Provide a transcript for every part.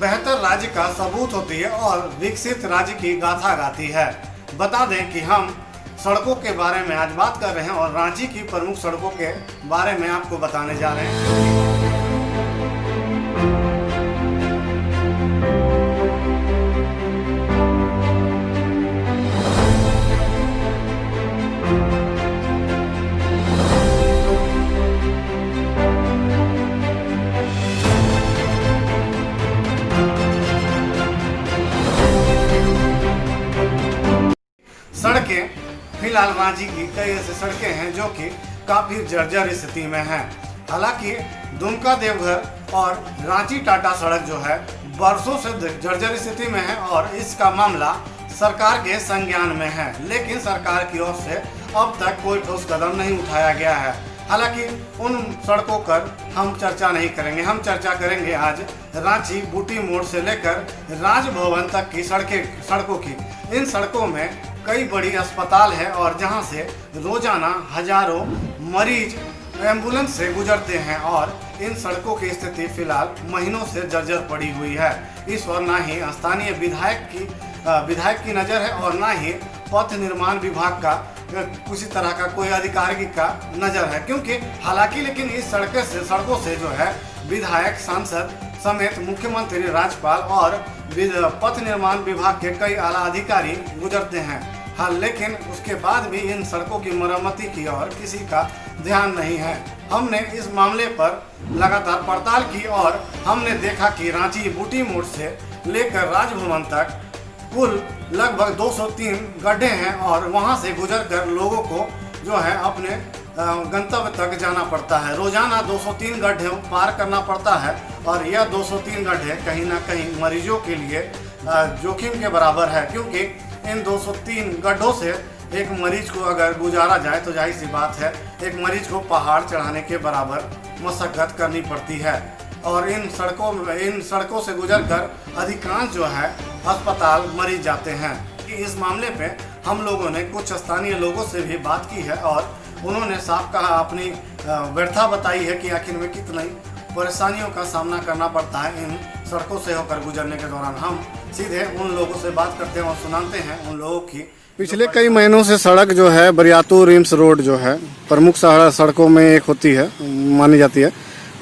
बेहतर राज्य का सबूत होती है और विकसित राज्य की गाथा गाती है। बता दें कि हम सड़कों के बारे में आज बात कर रहे हैं और रांची की प्रमुख सड़कों के बारे में आपको बताने जा रहे हैं। सड़कें फिलहाल रांची की कई ऐसी सड़कें हैं जो कि काफी जर्जर स्थिति में हैं। हालांकि दुमका देवघर और रांची टाटा सड़क जो है बरसों से जर्जर स्थिति में है और इसका मामला सरकार के संज्ञान में है, लेकिन सरकार की ओर से अब तक कोई ठोस कदम नहीं उठाया गया है। हालांकि उन सड़कों पर हम चर्चा नहीं करेंगे, हम चर्चा करेंगे आज रांची बूटी मोड़ से लेकर राजभवन तक की सड़कों की। इन सड़कों में कई बड़ी अस्पताल है और जहां से रोजाना हजारों मरीज एम्बुलेंस से गुजरते हैं और इन सड़कों की स्थिति फिलहाल महीनों से जर्जर पड़ी हुई है। इस और ना ही स्थानीय विधायक की नज़र है और ना ही पथ निर्माण विभाग का किसी तरह का कोई अधिकारी का नज़र है, क्योंकि हालांकि लेकिन इस सड़कों से जो है विधायक, सांसद समेत मुख्यमंत्री, राज्यपाल और पथ निर्माण विभाग के कई आला अधिकारी गुजरते हैं। हाँ, लेकिन उसके बाद भी इन सड़कों की मरम्मती की और किसी का ध्यान नहीं है। हमने इस मामले पर लगातार पड़ताल की और हमने देखा कि रांची बूटी मोड़ से लेकर राजभवन तक कुल लगभग 203 गड्ढे हैं और वहां से गुजरकर लोगों को जो है अपने गंतव्य तक जाना पड़ता है। रोजाना 203 गड्ढे पार करना पड़ता है और यह 203 गड्ढे कहीं ना कहीं मरीजों के लिए जोखिम के बराबर है, क्योंकि इन 203 गड्ढों से एक मरीज को अगर गुजारा जाए तो जाहिर सी बात है एक मरीज को पहाड़ चढ़ाने के बराबर मशक्कत करनी पड़ती है। और इन सड़कों से गुजरकर अधिकांश जो है अस्पताल मरीज जाते हैं। इस मामले पे हम लोगों ने कुछ स्थानीय लोगों से भी बात की है और उन्होंने साफ कहा, अपनी व्यथा बताई है कि आखिर में कितनी परेशानियों का सामना करना पड़ता है इन सड़कों से होकर गुजरने के दौरान। हम सीधे उन लोगों से बात करते हैं और सुनाते हैं उन लोगों की। पिछले कई महीनों से सड़क जो है बरियातू रिम्स रोड जो है प्रमुख सड़कों में एक होती है, मानी जाती है,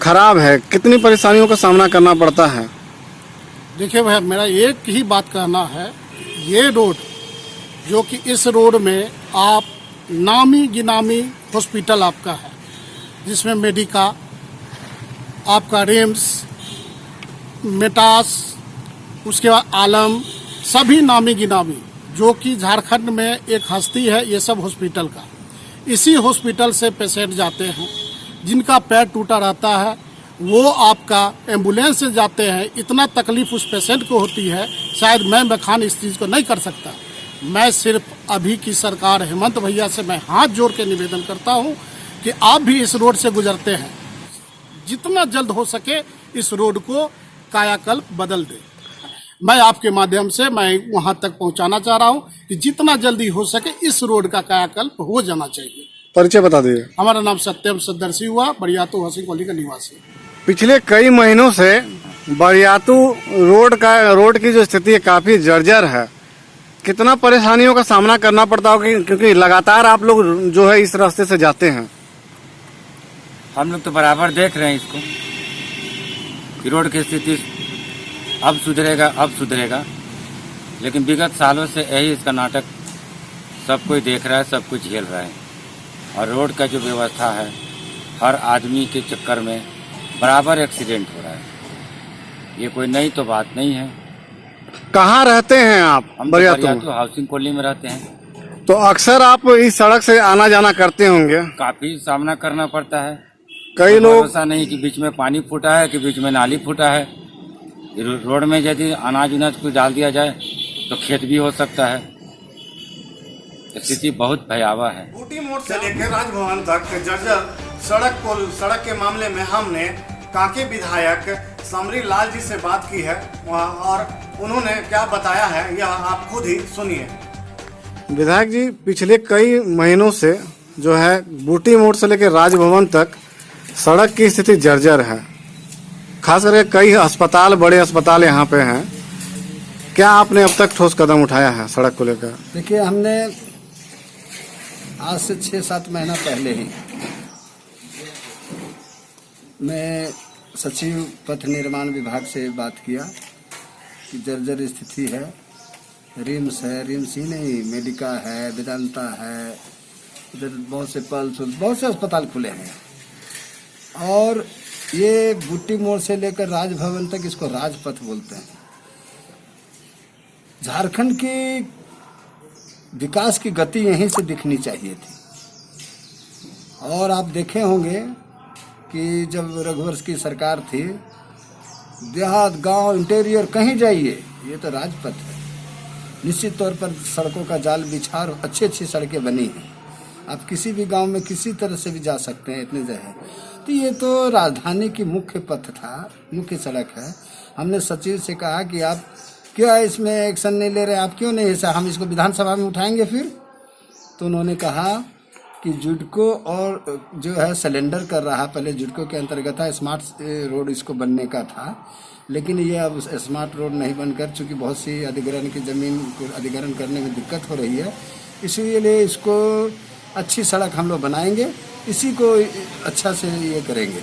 खराब है। कितनी परेशानियों का सामना करना पड़ता है? देखिए भाई, मेरा एक ही बात कहना है, ये रोड जो कि इस रोड में आप नामी गिनामी हॉस्पिटल आपका है, जिसमें मेडिका, आपका रिम्स, मेटास, उसके बाद आलम, सभी नामी गिनामी जो कि झारखंड में एक हस्ती है, ये सब हॉस्पिटल का। इसी हॉस्पिटल से पेशेंट जाते हैं, जिनका पैर टूटा रहता है वो आपका एम्बुलेंस से जाते हैं। इतना तकलीफ उस पेशेंट को होती है, शायद मैं बखान इस चीज़ को नहीं कर सकता। मैं सिर्फ अभी की सरकार हेमंत भैया से मैं हाथ जोड़ के निवेदन करता हूं कि आप भी इस रोड से गुजरते हैं, जितना जल्द हो सके इस रोड को कायाकल्प बदल दे। मैं आपके माध्यम से मैं वहां तक पहुंचाना चाह रहा हूं कि जितना जल्दी हो सके इस रोड का कायाकल्प हो जाना चाहिए। परिचय बता दीजिए। हमारा नाम सत्यम सदर्शी हुआ, बरियातू हसीन कोली का निवासी। पिछले कई महीनों से बरियातू रोड की जो स्थिति है काफी जर्जर है। कितना परेशानियों का सामना करना पड़ता होगा, क्योंकि लगातार आप लोग जो है इस रास्ते से जाते हैं। हम लोग तो बराबर देख रहे हैं इसको कि रोड की स्थिति अब सुधरेगा, लेकिन विगत सालों से यही इसका नाटक सब कोई देख रहा है, सब कुछ झेल रहा है। और रोड का जो व्यवस्था है, हर आदमी के चक्कर में बराबर एक्सीडेंट हो रहा है। ये कोई नई तो बात नहीं है। कहाँ रहते हैं आप? हम बरियातू हाउसिंग कॉलोनी में रहते हैं। तो अक्सर आप इस सड़क से आना जाना करते होंगे। काफी सामना करना पड़ता है। कई लोग ऐसा नहीं कि बीच में पानी फूटा है कि बीच में नाली फूटा है। रोड में यदि अनाज उनाज को डाल दिया जाए तो खेत भी हो सकता है। स्थिति बहुत भयावह है। बूटी मोड़ से लेकर राजभवन तक जर्जर सड़क के मामले में हमने कांके विधायक समरी लाल जी से बात की है और उन्होंने क्या बताया है यह आप खुद ही सुनिए। विधायक जी, पिछले कई महीनों से जो है बूटी मोड़ से लेकर राजभवन तक सड़क की स्थिति जर्जर है। खास करके कई अस्पताल, बड़े अस्पताल यहाँ पे हैं, क्या आपने अब तक ठोस कदम उठाया है सड़क को लेकर? देखिए, हमने आज से 6-7 महीना पहले ही मैं सचिव पथ निर्माण विभाग से बात किया कि जर्जर स्थिति है, रिम्स है, रिम्स ही नहीं मेडिका है, वेदांता है, इधर बहुत से पल्स, बहुत से अस्पताल खुले हैं और ये बुट्टी मोड़ से लेकर राजभवन तक इसको राजपथ बोलते हैं। झारखंड की विकास की गति यहीं से दिखनी चाहिए थी और आप देखे होंगे कि जब रघुवंश की सरकार थी, देहात, गांव, इंटीरियर कहीं जाइए ये तो राजपथ है। निश्चित तौर पर सड़कों का जाल बिछा और अच्छी अच्छी सड़कें बनी हैं, आप किसी भी गांव में किसी तरह से भी जा सकते हैं, इतने जगह। तो ये तो राजधानी की मुख्य पथ था, मुख्य सड़क है। हमने सचिव से कहा कि आप क्या इसमें एक्शन नहीं ले रहे, आप क्यों नहीं, ऐसा हम इसको विधानसभा में उठाएंगे फिर। तो उन्होंने कहा कि जुडको और जो है सिलेंडर कर रहा, पहले जुडको के अंतर्गत था, स्मार्ट रोड इसको बनने का था, लेकिन ये अब स्मार्ट रोड नहीं बनकर, चूँकि बहुत सी अधिग्रहण की ज़मीन को अधिग्रहण करने में दिक्कत हो रही है, इसीलिए इसको अच्छी सड़क हम लोग बनाएंगे, इसी को अच्छा से ये करेंगे।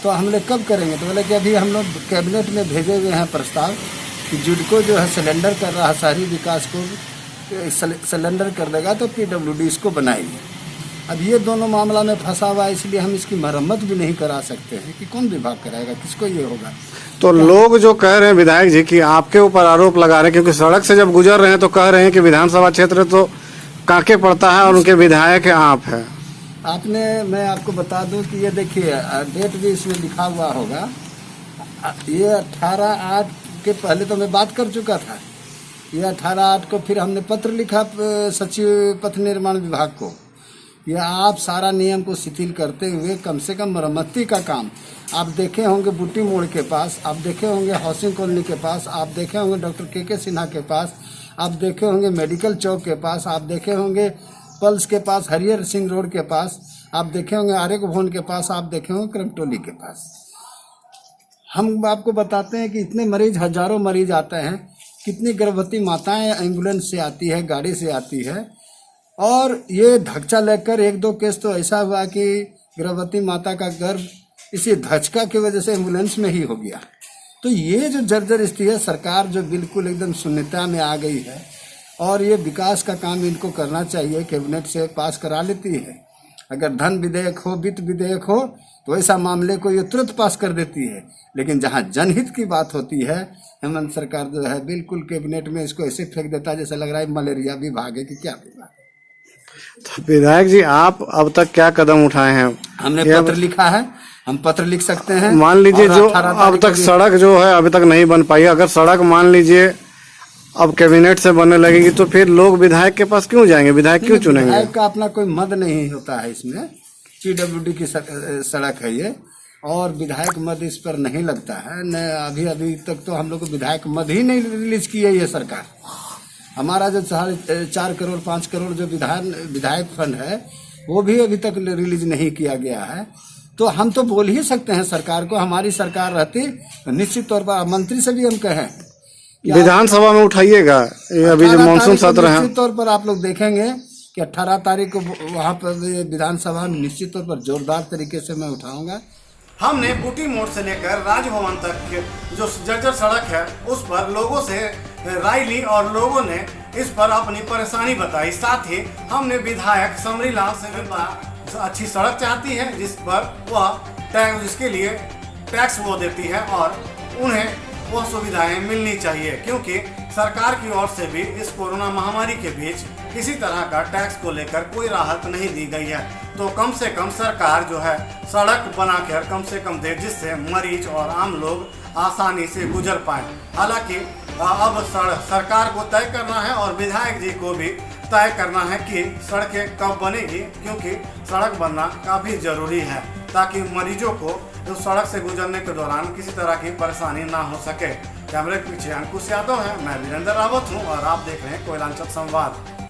तो हम लोग कब करेंगे, तो बोले कि अभी हम लोग कैबिनेट में भेजे हुए हैं प्रस्ताव कि जुडको जो है सिलेंडर कर रहा, शहरी विकास को सिलेंडर कर देगा तो PWD इसको बनाएगी। अब ये दोनों मामला में फंसा हुआ है, इसलिए हम इसकी मरम्मत भी नहीं करा सकते हैं कि कौन विभाग कराएगा, किसको ये होगा। तो लोग जो कह रहे हैं विधायक जी कि आपके ऊपर आरोप लगा रहे हैं, क्योंकि सड़क से जब गुजर रहे हैं तो कह रहे हैं कि विधानसभा क्षेत्र तो कांके पड़ता है और उनके विधायक आप हैं। मैं आपको बता दूं कि ये देखिए डेट भी इसमें लिखा हुआ होगा, ये 18/8 के पहले तो मैं बात कर चुका था। ये 18/8 को फिर हमने पत्र लिखा सचिव पथ निर्माण विभाग को, ये आप सारा नियम को शिथिल करते हुए कम से कम मरम्मती का काम, आप देखे होंगे बुट्टी मोड़ के पास, आप देखे होंगे हाउसिंग कॉलोनी के पास, आप देखे होंगे डॉक्टर के सिन्हा के पास, आप देखे होंगे मेडिकल चौक के पास, आप देखे होंगे पल्स के पास, हरिहर सिंह रोड के पास, आप देखे होंगे आर्य भवन के पास, आप देखे होंगे करमटोली के पास। हम आपको बताते हैं कि इतने मरीज, हजारों मरीज आते हैं, कितनी गर्भवती माताएं एम्बुलेंस से आती है, गाड़ी से आती है, और ये धक्का लेकर 1-2 केस तो ऐसा हुआ कि गर्भवती माता का गर्भ इसी धचका की वजह से एम्बुलेंस में ही हो गया। तो ये जो जर्जर स्थिति है, सरकार जो बिल्कुल एकदम शून्यता में आ गई है और ये विकास का काम इनको करना चाहिए, कैबिनेट से पास करा लेती है। अगर धन विधेयक हो, वित्त विधेयक हो तो ऐसा मामले को ये तुरंत पास कर देती है, लेकिन जहाँ जनहित की बात होती है, हेमंत सरकार जो है बिल्कुल कैबिनेट में इसको ऐसे फेंक देता है जैसे लग रहा है मलेरिया विभाग है कि क्या विभाग। तो विधायक जी, आप अब तक क्या कदम उठाए हैं? हमने पत्र लिखा है, हम पत्र लिख सकते हैं। मान लीजिए जो अब तक सड़क जो है अभी तक नहीं बन पाई, अगर सड़क मान लीजिए अब कैबिनेट से बनने लगेगी तो फिर लोग विधायक के पास क्यों जाएंगे, विधायक क्यों चुनेंगे? विधायक का अपना कोई मद नहीं होता है, इसमें PWD की सड़क है ये, और विधायक मद इस पर नहीं लगता है न। अभी तक तो हम लोग को विधायक मद ही नहीं रिलीज की है ये सरकार। हमारा जो 4 करोड़ 5 करोड़ जो विधायक फंड है वो भी अभी तक रिलीज नहीं किया गया है। तो हम तो बोल ही सकते हैं सरकार को, हमारी सरकार रहती तो निश्चित तौर पर मंत्री से भी हम कहें विधानसभा में उठाइएगा। ये अभी जो मानसून सत्र है, निश्चित तौर पर आप लोग देखेंगे कि 18 तारीख को वहाँ पर विधानसभा में निश्चित तौर पर जोरदार तरीके से मैं उठाऊंगा। हमने बूटी मोड़ से लेकर राजभवन तक जो जर्जर सड़क है उस पर लोगों से राय ली और लोगों ने इस पर अपनी परेशानी बताई। साथ ही हमने विधायक समरीलाल से अच्छी सड़क चाहती है जिस पर वह टैक्स, जिसके लिए टैक्स वो देती है और उन्हें वह सुविधाएं मिलनी चाहिए, क्योंकि सरकार की ओर से भी इस कोरोना महामारी के बीच किसी तरह का टैक्स को लेकर कोई राहत नहीं दी गई है। तो कम से कम सरकार जो है सड़क बनाकर कम से कम दे, जिससे मरीज और आम लोग आसानी से गुजर पाए। हालांकि अब सरकार को तय करना है और विधायक जी को भी तय करना है कि सड़कें कब बनेगी, क्योंकि सड़क बनना काफ़ी ज़रूरी है ताकि मरीजों को उस सड़क से गुजरने के दौरान किसी तरह की परेशानी ना हो सके। कैमरे के पीछे अंकुश यादव है, मैं वीरेंद्र रावत हूँ और आप देख रहे हैं कोयलांचल संवाद।